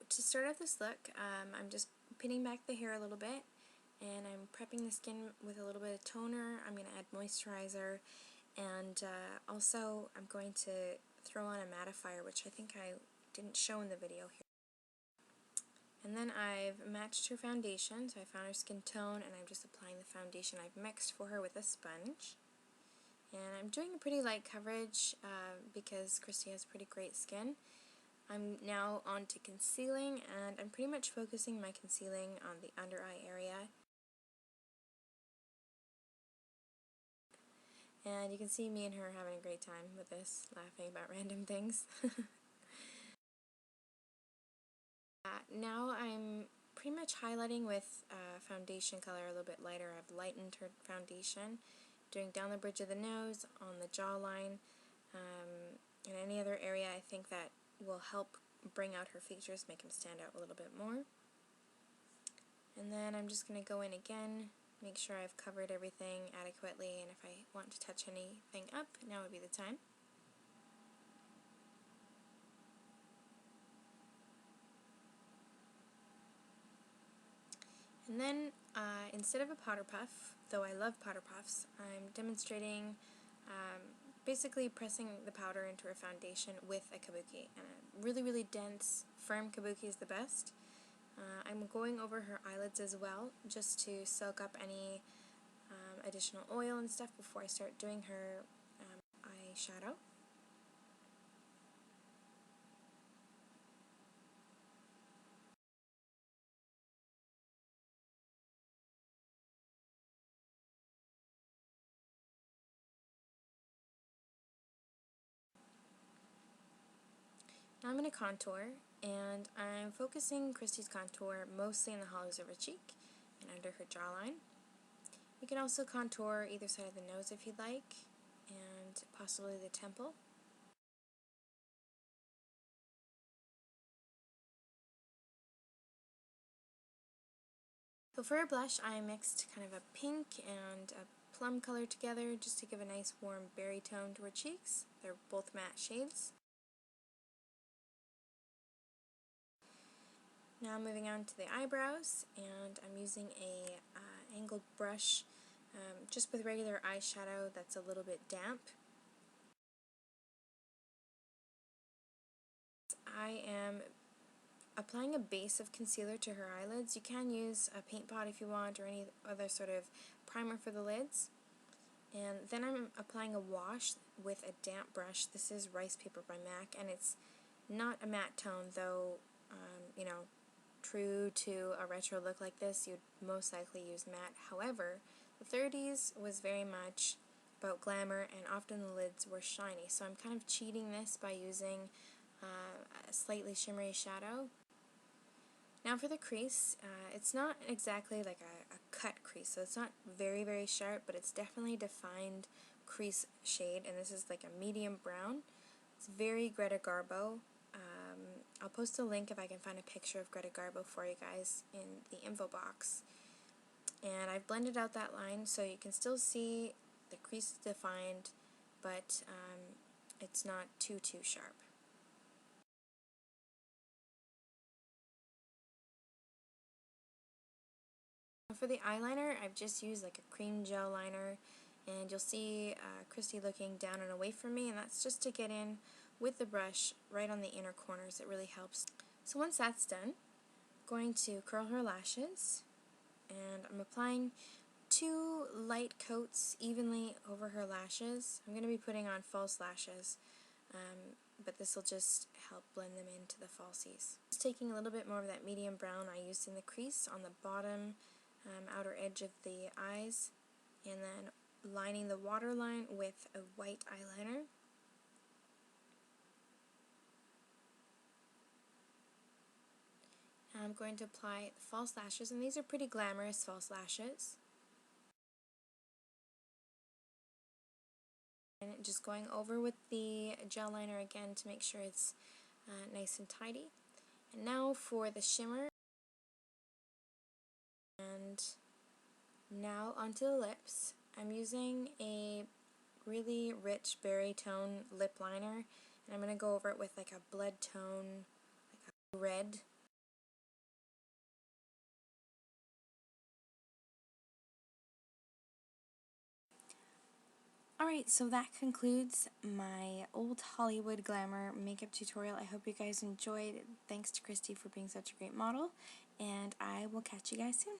to start off this look, I'm just pinning back the hair a little bit, and I'm prepping the skin with a little bit of toner. I'm going to add moisturizer, and also I'm going to throw on a mattifier, which I think I didn't show in the video here. And then I've matched her foundation, so I found her skin tone, and I'm just applying the foundation I've mixed for her with a sponge. And I'm doing a pretty light coverage because Christy has pretty great skin. I'm now on to concealing, and I'm pretty much focusing my concealing on the under eye area. And you can see me and her having a great time with this, laughing about random things. Now I'm pretty much highlighting with foundation color a little bit lighter. I've lightened her foundation, doing down the bridge of the nose, on the jawline, and any other area I think that will help bring out her features, make them stand out a little bit more. And then I'm just going to go in again, make sure I've covered everything adequately, and if I want to touch anything up, now would be the time. And then, instead of a powder puff, though I love powder puffs, I'm demonstrating basically pressing the powder into her foundation with a kabuki. And a really, really dense, firm kabuki is the best. I'm going over her eyelids as well, just to soak up any additional oil and stuff before I start doing her eyeshadow. Now I'm going to contour, and I'm focusing Christy's contour mostly in the hollows of her cheek and under her jawline. You can also contour either side of the nose if you'd like, and possibly the temple. So for her blush, I mixed kind of a pink and a plum color together just to give a nice warm berry tone to her cheeks. They're both matte shades. Now moving on to the eyebrows, and I'm using a angled brush just with regular eyeshadow that's a little bit damp. I am applying a base of concealer to her eyelids. You can use a paint pot if you want, or any other sort of primer for the lids. And then I'm applying a wash with a damp brush. This is Ricepaper by MAC, and it's not a matte tone, though, you know, true to a retro look like this, you'd most likely use matte. However, the 30s was very much about glamour, and often the lids were shiny, so I'm kind of cheating this by using a slightly shimmery shadow. Now for the crease, it's not exactly like a cut crease, so it's not very, very sharp, but it's definitely a defined crease shade, and this is like a medium brown. It's very Greta Garbo. I'll post a link if I can find a picture of Greta Garbo for you guys in the info box. And I've blended out that line so you can still see the crease is defined, but it's not too sharp. For the eyeliner, I've just used like a cream gel liner, and you'll see Christy looking down and away from me, and that's just to get in with the brush right on the inner corners. It really helps. So once that's done, I'm going to curl her lashes, and I'm applying 2 light coats evenly over her lashes. I'm going to be putting on false lashes, but this will just help blend them into the falsies. Just taking a little bit more of that medium brown I used in the crease on the bottom outer edge of the eyes, and then lining the waterline with a white eyeliner. I'm going to apply false lashes, and these are pretty glamorous false lashes. And just going over with the gel liner again to make sure it's nice and tidy. And now for the shimmer. And now onto the lips. I'm using a really rich berry tone lip liner, and I'm going to go over it with like a blood tone, like a red. Alright, so that concludes my old Hollywood Glamour makeup tutorial. I hope you guys enjoyed. Thanks to Christy for being such a great model, and I will catch you guys soon.